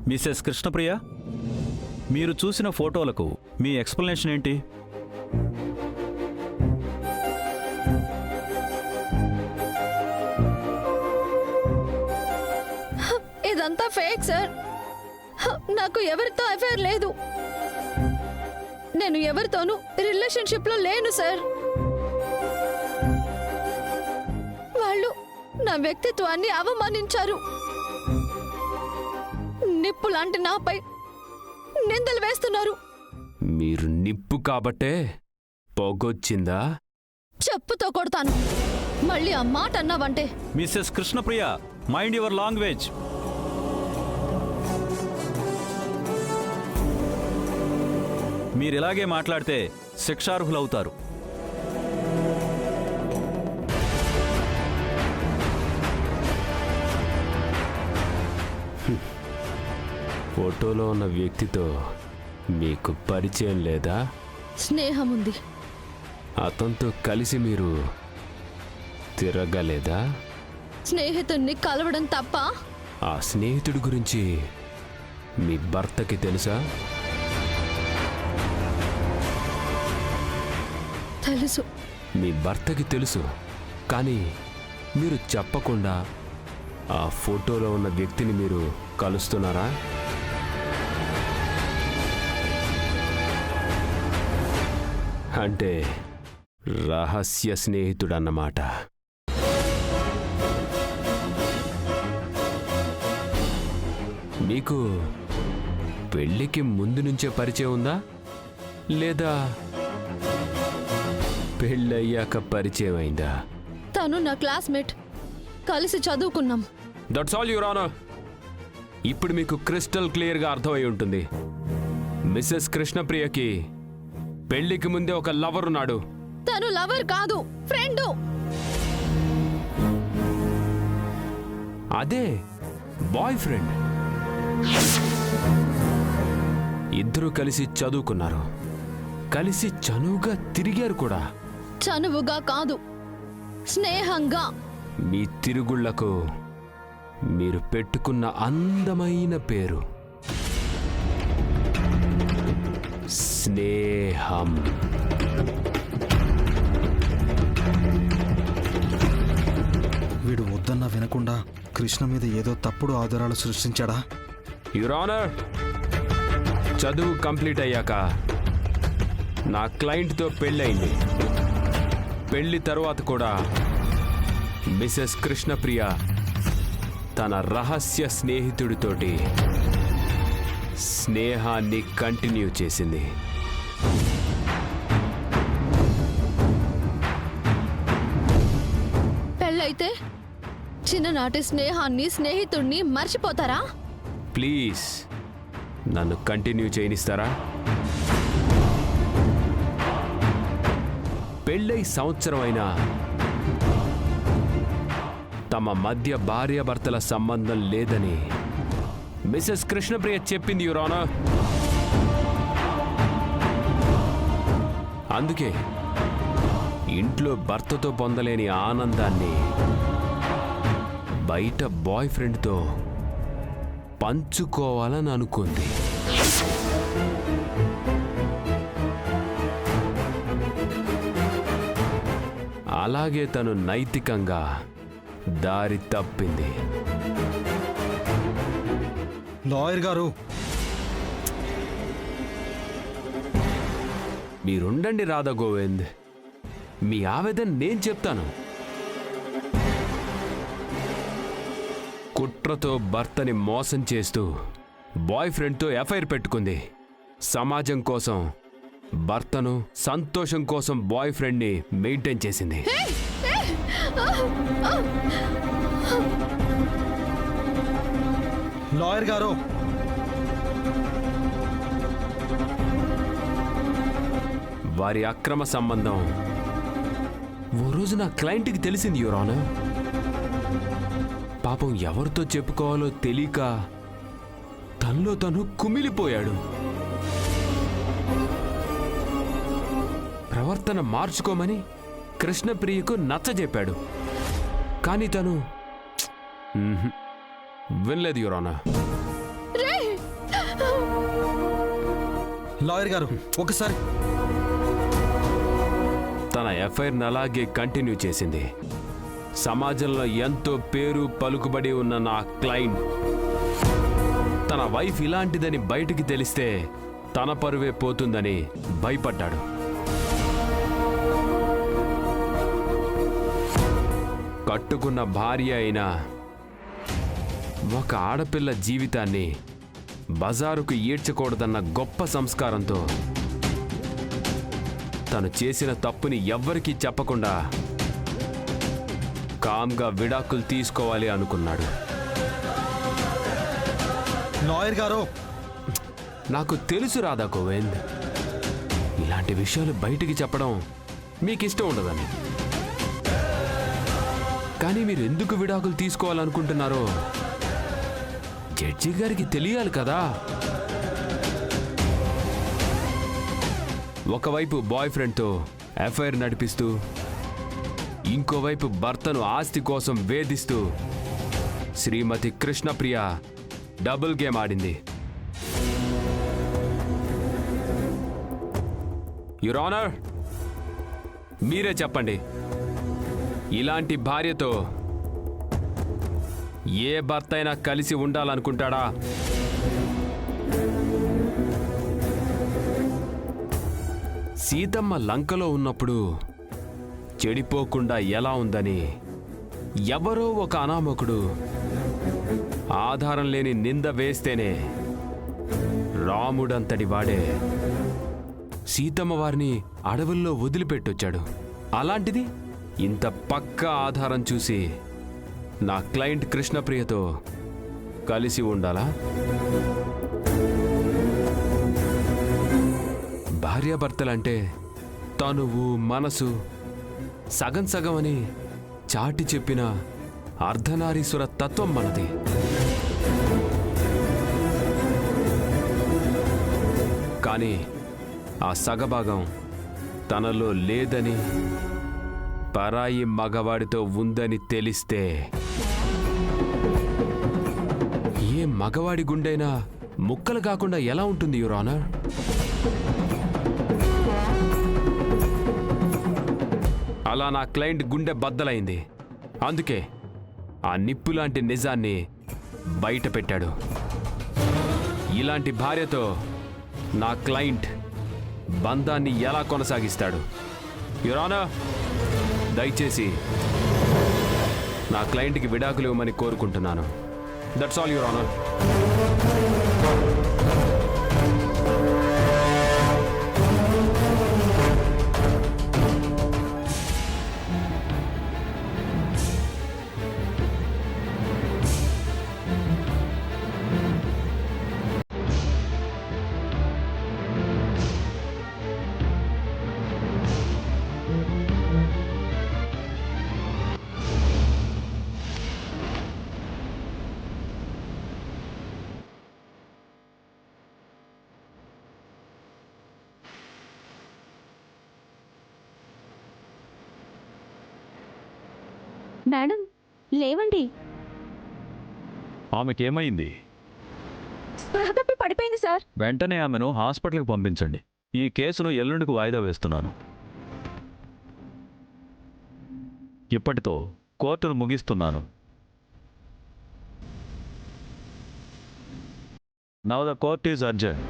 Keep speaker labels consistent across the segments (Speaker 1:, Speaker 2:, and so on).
Speaker 1: Mrs Krishnapriya, మీరు చూసిన ఫోటోలకు మీ explanation ఏంటి?
Speaker 2: ఇదంతా ఫేక్ సార్. నాకు ఎవరితో అఫైర్ లేదు. నేను ఎవరితోనూ రిలేషన్షిప్ లో లేను సార్. వాళ్ళు నా వ్యక్తిత్వాన్ని అవమానించారు. నిప్పు లాంటి నాపై నిందలు వేస్తున్నారు.
Speaker 3: మీరు నిప్పు కాబట్టే పొగొచ్చిందా?
Speaker 2: చెప్పుతో కొడతాను. మళ్ళీ ఆ మాట అన్నావంటే.
Speaker 1: Mrs Krishnapriya, mind your language. మీరిలాగే మాట్లాడితే శిక్షార్హులవుతారు.
Speaker 3: ఫోటోలో ఉన్న వ్యక్తితో మీకు పరిచయం లేదా?
Speaker 2: స్నేహం ఉంది.
Speaker 3: అతనితో కలిసి మీరు తిరగలేదా?
Speaker 2: స్నేహితుణ్ణి కలవడం తప్ప.
Speaker 3: ఆ స్నేహితుడి గురించి మీ భర్తకి తెలుసా?
Speaker 2: తెలుసు.
Speaker 3: మీ భర్తకి తెలుసు, కానీ మీరు చెప్పకుండా ఆ ఫోటోలో ఉన్న వ్యక్తిని మీరు కలుస్తున్నారా? అంటే రహస్య స్నేహితుడన్నమాట. మీకు పెళ్ళికి ముందు నుంచే పరిచయం ఉందా, లేదా పెళ్ళయ్యాక పరిచయం అయిందా?
Speaker 2: తను నా క్లాస్మేట్. కలిసి చదువుకున్నాం.
Speaker 3: That's all your honour. ఇప్పుడు మీకు క్రిస్టల్ క్లియర్గా అర్థమై ఉంటుంది. మిసెస్ కృష్ణప్రియకి పెళ్లికి ముందే ఒక లవర్ ఉన్నాడు.
Speaker 2: తను లవర్ కాదు, ఫ్రెండు.
Speaker 3: అదే బాయ్ ఫ్రెండ్. ఇద్దరూ కలిసి చదువుకున్నారు, కలిసి చనువుగా తిరిగారు కూడా.
Speaker 2: చనువుగా కాదు, స్నేహంగా.
Speaker 3: మీ తిరుగుళ్లకు మీరు పెట్టుకున్న అందమైన పేరు స్నేహం.
Speaker 4: వీడు వద్దన్నా వినకుండా కృష్ణ మీద ఏదో తప్పుడు ఆధారాలు సృష్టించాడా?
Speaker 3: యువర్ ఆనర్, చదువు కంప్లీట్ అయ్యాక నా క్లయింట్తో పెళ్ళయింది. పెళ్లి తరువాత కూడా మిసెస్ కృష్ణప్రియ తన రహస్య స్నేహితుడితోటి స్నేహాన్ని కంటిన్యూ చేసింది.
Speaker 2: పెళ్ళైతే చిన్ననాటి స్నేహాన్ని, స్నేహితుణ్ణి మర్చిపోతారా?
Speaker 3: ప్లీజ్ నన్ను కంటిన్యూ చేయనిస్తారా? పెళ్ళై సంవత్సరం అయినా తమ మధ్య భార్యాభర్తల సంబంధం లేదని మిసెస్ కృష్ణప్రియ చెప్పింది యువర్ ఆనర్. అందుకే ఇంట్లో భర్తతో పొందలేని ఆనందాన్ని బయట బాయ్ ఫ్రెండ్తో పంచుకోవాలని అనుకుంది. అలాగే తను నైతికంగా దారి తప్పింది.
Speaker 4: లాయర్ గారు,
Speaker 3: మీరుండండి రాధా గోవింద్, మీ ఆవేదన నేను చెప్తాను. కుట్రతో భర్తని మోసం చేస్తూ బాయ్ ఫ్రెండ్తో ఎఫ్ఐఆర్ పెట్టుకుంది. సమాజం కోసం, భర్తను సంతోషం కోసం బాయ్ ఫ్రెండ్ని మెయింటైన్ చేసింది.
Speaker 4: లాయర్ గారు,
Speaker 3: వారి అక్రమ సంబంధం ఓ రోజు నా క్లయింట్కి తెలిసింది యువర్ ఆనర్. పాపం ఎవరితో చెప్పుకోవాలో తెలియక తనలో తను కుమిలిపోయాడు. ప్రవర్తన మార్చుకోమని కృష్ణప్రియకు నచ్చజెప్పాడు. కానీ తను వినలేదు యువర్ ఆనర్.
Speaker 4: లాయర్ గారు ఒకసారి.
Speaker 3: తన ఎఫ్ఐఆర్ని అలాగే కంటిన్యూ చేసింది. సమాజంలో ఎంతో పేరు పలుకుబడి ఉన్న నా క్లయింట్ తన వైఫ్ ఇలాంటిదని బయటికి తెలిస్తే తన పరువే పోతుందని భయపడ్డాడు. కట్టుకున్న భార్య అయిన ఒక ఆడపిల్ల జీవితాన్ని బజారుకు ఈడ్చకూడదన్న గొప్ప సంస్కారంతో తను చేసిన తప్పుని ఎవ్వరికీ చెప్పకుండా కామ్గా విడాకులు తీసుకోవాలి అనుకున్నాడు.
Speaker 4: లాయర్ గారు,
Speaker 3: నాకు తెలుసు రాధా కోవింద్, ఇలాంటి విషయాలు బయటికి చెప్పడం మీకు ఇష్టం ఉండదని. కానీ మీరు ఎందుకు విడాకులు తీసుకోవాలనుకుంటున్నారో జడ్జి గారికి తెలియాలి కదా. ఒకవైపు బాయ్ ఫ్రెండ్తో ఎఫ్ఐఆర్ నడిపిస్తూ ఇంకోవైపు భర్తను ఆస్తి కోసం వేధిస్తూ శ్రీమతి కృష్ణప్రియ డబుల్ గేమ్ ఆడింది. యువర్ ఆనర్, మీరే చెప్పండి, ఇలాంటి భార్యతో ఏ భర్త అయినా కలిసి ఉండాలనుకుంటాడా? సీతమ్మ లంకలో ఉన్నప్పుడు చెడిపోకుండా ఎలా ఉందని ఎవరో ఒక అనామకుడు ఆధారం లేని నింద వేస్తేనే రాముడంతటి వాడే సీతమ్మ వారిని అడవుల్లో వదిలిపెట్టొచ్చాడు. అలాంటిది ఇంత పక్కా ఆధారం చూసి నా క్లయింట్ కృష్ణప్రియతో కలిసి ఉండాలా? భార్యాభర్తలంటే తనువు మనసు సగం సగం అని చాటి చెప్పిన అర్ధనారీశ్వర తత్వం మనది. కానీ ఆ సగభాగం తనలో లేదని, పరాయి మగవాడితో ఉందని తెలిస్తే ఏ మగవాడి గుండైనా ముక్కలు కాకుండా ఎలా ఉంటుంది యువర్ ఆనర్? అలా నా క్లయింట్ గుండె బద్దలైంది. అందుకే ఆ నిప్పు లాంటి నిజాన్ని బయట పెట్టాడు. ఇలాంటి భార్యతో నా క్లయింట్ బంధాన్ని ఎలా కొనసాగిస్తాడు? యువర్ ఆనర్, దయచేసి నా క్లయింట్కి విడాకులు ఇవ్వమని కోరుకుంటున్నాను. That's all your honour.
Speaker 2: Madam లేవండి.
Speaker 1: ఆమెకేమైంది?
Speaker 2: స్పృహ తప్పి పడిపోయింది సార్.
Speaker 1: వెంటనే ఆమెను హాస్పిటల్కి పంపించండి. ఈ కేసును ఎల్లుండికి వాయిదా వేస్తున్నాను. ఇప్పటితో కోర్టును ముగిస్తున్నాను. Now the court is urgent.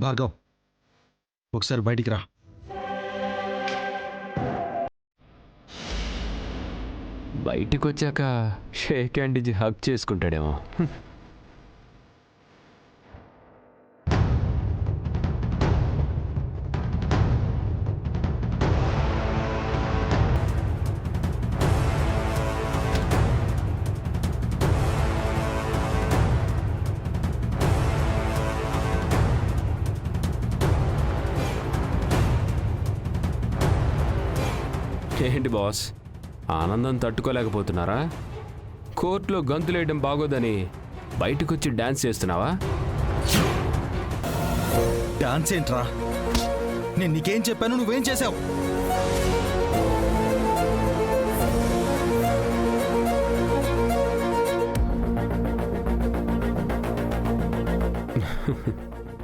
Speaker 4: Bhargav, ఒకసారి బయటికి రా.
Speaker 3: బయటికి వచ్చాక షేక్ హ్యాండ్ ఇచ్చి హగ్ చేసుకుంటాడేమో. ఏంటి బాస్, ఆనందం తట్టుకోలేకపోతున్నారా? కోర్టులో గంతులేయడం బాగోదని బయటకొచ్చి డాన్స్ చేస్తున్నావా?
Speaker 4: డాన్స్ ఏంట్రా? నేను నీకేం చెప్పాను, నువ్వేం చేశావు?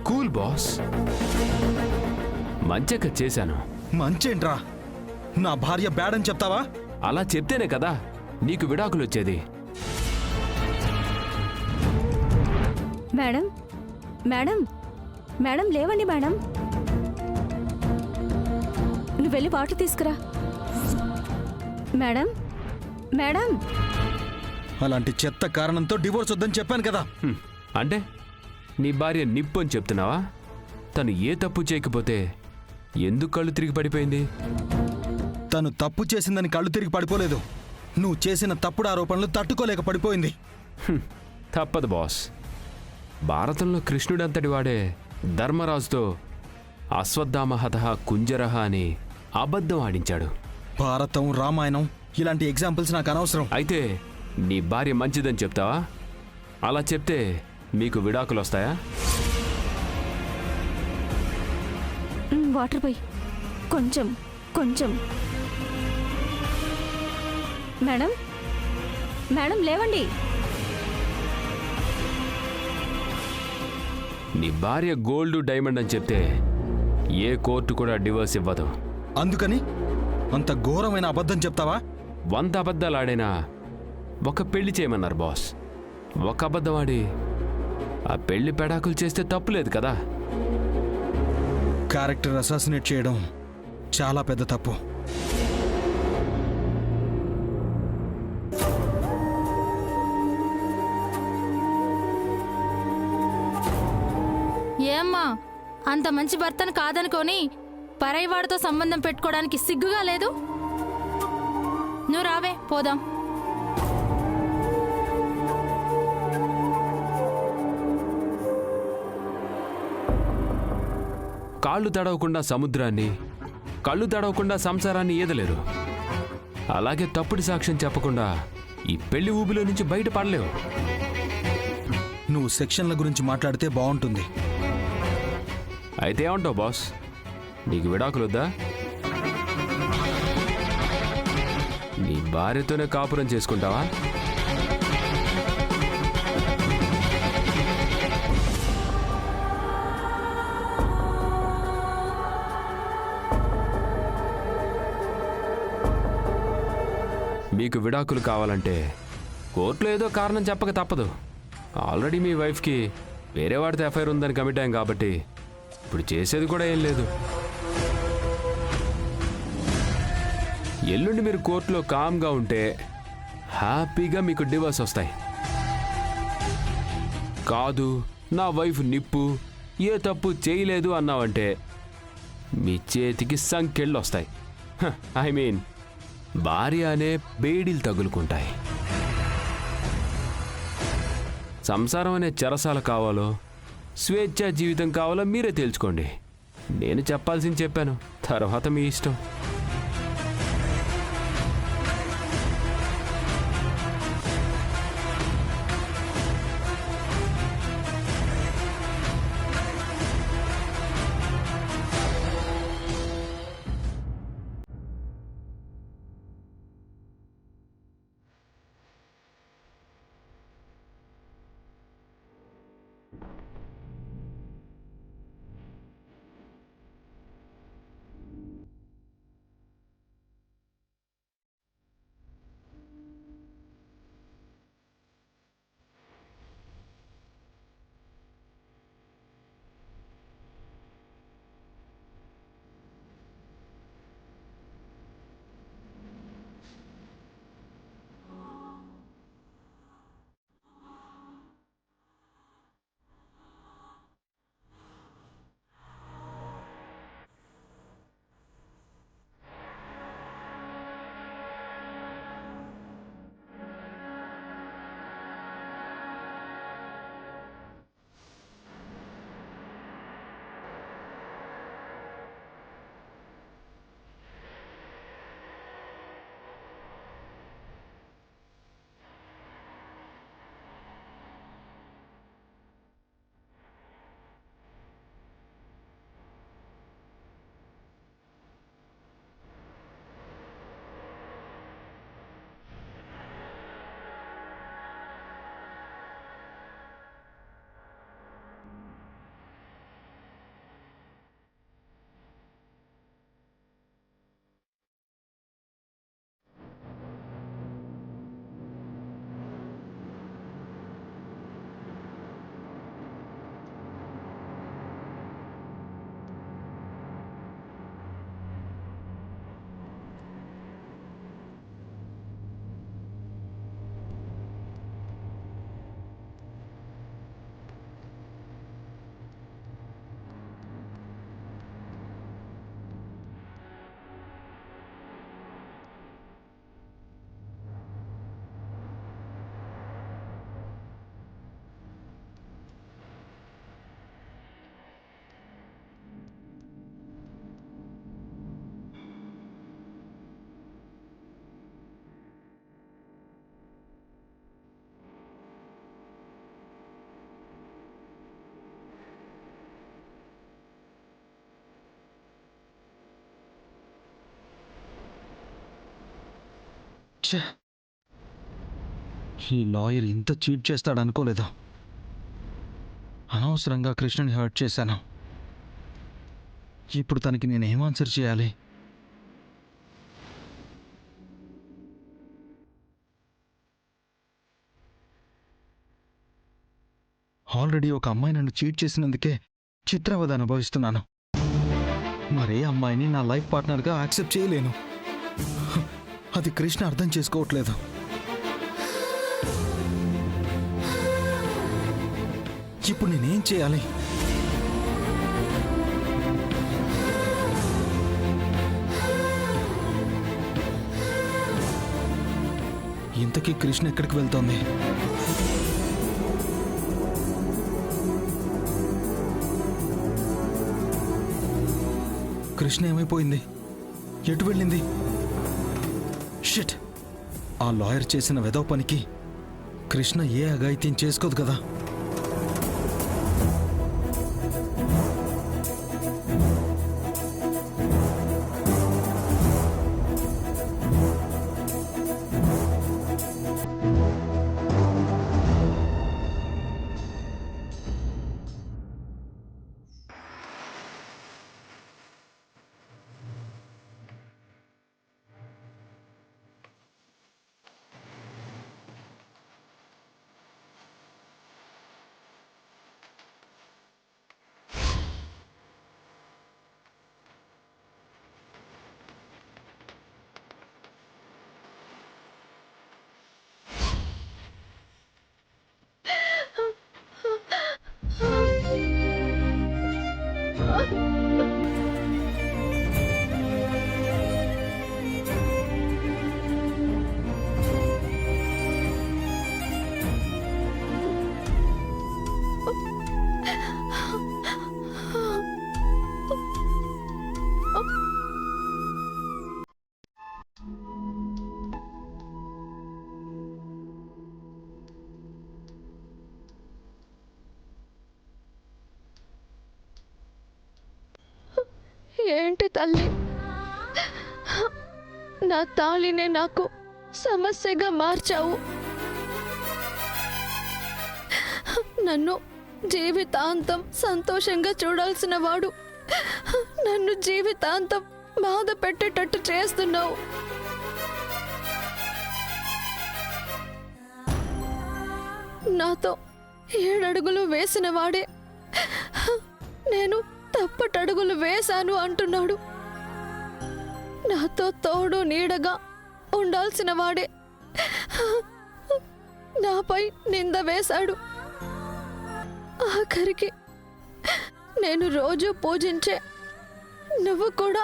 Speaker 3: కూల్ బాస్, మంచిగా చేశాను.
Speaker 4: మంచేంట్రా? నా భార్య బ్యాడ్ అని చెప్తావా?
Speaker 3: అలా చెప్తేనే కదా నీకు విడాకులు వచ్చేది.
Speaker 2: మేడం మేడం మేడం లేవండి మేడం. నువ్వు వెళ్ళి వాటర్ తీసుకురా. మేడం మేడం
Speaker 4: అలాంటి చెత్త కారణంతో డివోర్స్ వద్దని చెప్పాను కదా.
Speaker 3: అంటే నీ భార్య నిప్పు అని చెప్తున్నావా? తను ఏ తప్పు చేయకపోతే ఎందుకు కళ్ళు తిరిగి పడిపోయింది?
Speaker 4: తను తప్పు చేసిందని కళ్ళు తిరిగి పడిపోలేదు. నువ్వు చేసిన తప్పుడు ఆరోపణలు తట్టుకోలేక పడిపోయింది.
Speaker 3: తప్పదు బాస్. భారతంలో కృష్ణుడంతటి వాడే ధర్మరాజుతో అశ్వత్థామహతః కుంజరహ అని అబద్ధం ఆడించాడు.
Speaker 4: భారతం, రామాయణం ఇలాంటి ఎగ్జాంపుల్స్ నాకు అనవసరం.
Speaker 3: అయితే నీ భార్య మంచిదని చెప్తావా? అలా చెప్తే మీకు విడాకులు వస్తాయా?
Speaker 2: వాటర్ పోయి కొంచెం కొంచెం. మేడం మేడం లేవండి.
Speaker 3: నీ భార్య గోల్డ్ డైమండ్ అని చెప్తే ఏ కోర్టు కూడా డివోర్స్ ఇవ్వదు.
Speaker 4: అందుకని అంత ఘోరమైన అబద్ధం చెప్తావా?
Speaker 3: 100 అబద్ధాలు ఆడైనా ఒక పెళ్లి చేయమన్నారు బాస్. ఒక అబద్ధం ఆడి ఆ పెళ్లి పెడాకులు చేస్తే తప్పులేదు కదా.
Speaker 4: క్యారెక్టర్ అసాసినేట్ చేయడం చాలా పెద్ద తప్పు.
Speaker 5: ఏమ్మా, అంత మంచి భర్తను కాదనుకొని పరైవాడితో సంబంధం పెట్టుకోవడానికి సిగ్గుగా లేదు? నువ్వు రావే, పోదాం.
Speaker 3: కాళ్ళు తడవకుండా సముద్రాన్ని, కళ్ళు తడవకుండా సంసారాన్ని ఈదలేరు. అలాగే తప్పుడు సాక్ష్యం చెప్పకుండా ఈ పెళ్లి ఊబిలో నుంచి బయటపడలేవు.
Speaker 4: నువ్వు సెక్షన్ల గురించి మాట్లాడితే బాగుంటుంది.
Speaker 3: అయితే ఏమంటావు బాస్, నీకు విడాకులు వద్దా? నీ భార్యతోనే కాపురం చేసుకుంటావా? మీకు విడాకులు కావాలంటే కోర్టులో ఏదో కారణం చెప్పక తప్పదు. ఆల్రెడీ మీ వైఫ్కి వేరే వాడితో ఎఫ్ఐఆర్ ఉందని కమిట్ అయ్యాం కాబట్టి ఇప్పుడు చేసేది కూడా ఏం లేదు. ఎల్లుండి మీరు కోర్టులో కామ్గా ఉంటే హ్యాపీగా మీకు డివోర్స్ వస్తాయి. కాదు, నా వైఫ్ నిప్పు, ఏ తప్పు చేయలేదు అన్నావంటే మీ చేతికి సంకెళ్ళు వస్తాయి. ఐ మీన్ భార్య అనే బేడీలు తగులుకుంటాయి. సంసారం అనే చెరసాల కావాలో స్వేచ్ఛా జీవితం కావాలో మీరే తేల్చుకోండి. నేను చెప్పాల్సింది చెప్పాను, తర్వాత మీ ఇష్టం.
Speaker 4: ఛే! ఈ లాయర్ ఇంత చీట్ చేస్తాడనుకోలేదు. అనవసరంగా కృష్ణని హర్ట్ చేశాను. ఇప్పుడు తనకి నేనేం ఆన్సర్ చేయాలి? ఆల్రెడీ ఒక అమ్మాయి నన్ను చీట్ చేసినందుకే చిత్రవద అనుభవిస్తున్నాను. మరే అమ్మాయిని నా లైఫ్ పార్ట్నర్గా యాక్సెప్ట్ చేయలేను. అది కృష్ణ అర్థం చేసుకోవట్లేదు. ఇప్పుడు నేనేం చేయాలి? ఇంతకీ కృష్ణ ఎక్కడికి వెళ్తోంది? కృష్ణ ఏమైపోయింది? ఎటు వెళ్ళింది? షిట్! ఆ లాయర్ చేసిన వెధవ పనికి కృష్ణ ఏ అఘాయిత్యం చేసుకోదు కదా.
Speaker 2: ఏంటి తల్లి, నా తాళినే నాకు సమస్యగా మార్చావు. నన్ను జీవితాంతం సంతోషంగా చూడాల్సిన వాడు నన్ను జీవితాంతం బాధ పెట్టేటట్టు చేస్తున్నావు. నాతో 7 అడుగులు వేసిన వాడే నేను తప్పటడుగులు వేశాను అంటున్నాడు. నాతో తోడు నీడగా ఉండాల్సిన వాడే నాపై నింద వేశాడు. ఆఖరికి నేను రోజు పూజించే నువ్వు కూడా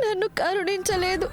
Speaker 2: నన్ను కరుణించలేదు.